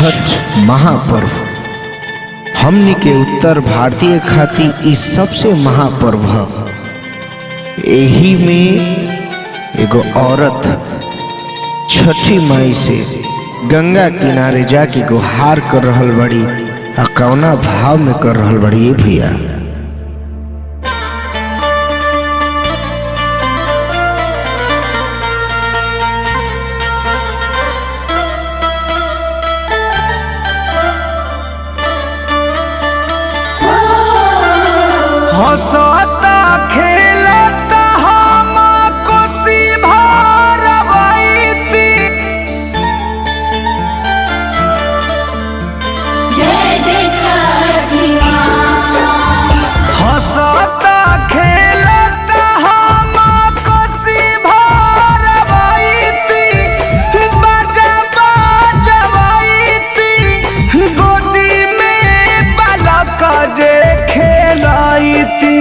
छठ महापर्व हमनी के उत्तर भारतीय खातिर इस सबसे महापर्व है। एही में एगो औरत छठी माई से गंगा किनारे जाके गुहार कर रहल बड़ी। कौना भाव में कर रहल बड़ी ये भैया? हंसता खेलता हम कोसी भरबैती। जय जय छठी माँ। हंसता खेलता हम कोसी भरबैती। बाजा बजबैती गोदी में बालक जे खेलैती।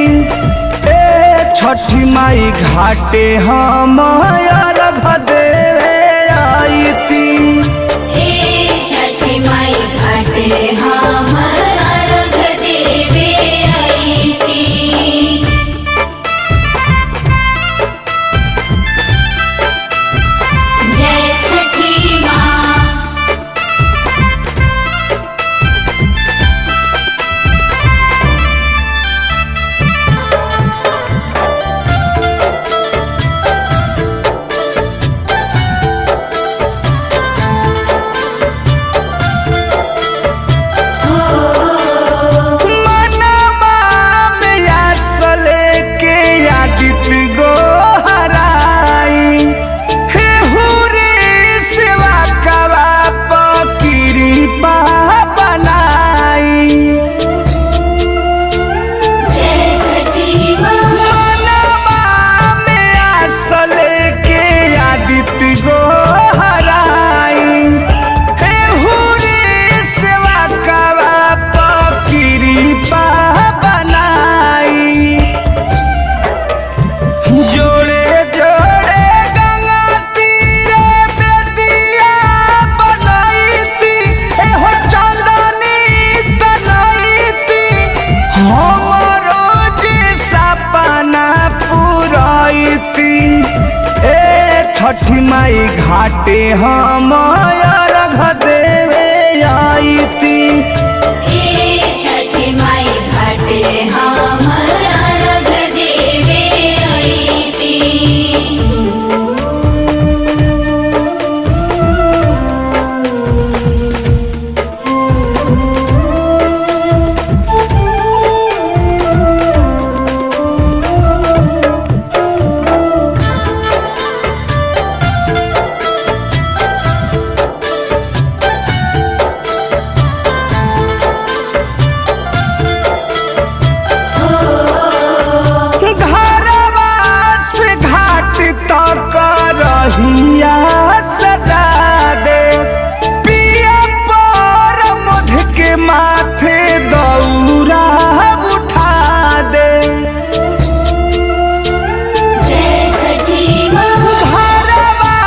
छठी माई घाटे हम अर्घ देवे आईती। ए छठी माई घाटे हम अर्घ देवे आईती। जय छठी माँ। छठी माई घाटे हम अर्घ देवे आईती। ए छठी माई घाटे हम अर्घ देवे आईती। सजा दे पिया पर मध के माथे दौरा उठा दे। जय छठी माँ। घरवा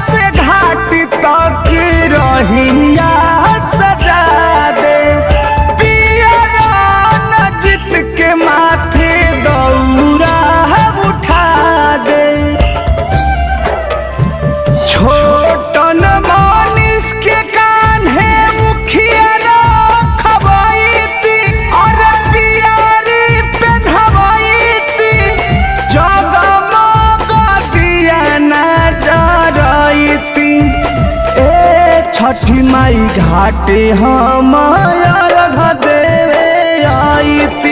से घाट तक रहिया सजा दे पिया नजित के माथे दौरा उठा दे। छोटन मनीष के कान्हे मुखिया रखबैती और पियारी पेन्हबैती। जगमग दिया न डरैती। छठी माई घाटे हम अर्घ देवे आईती।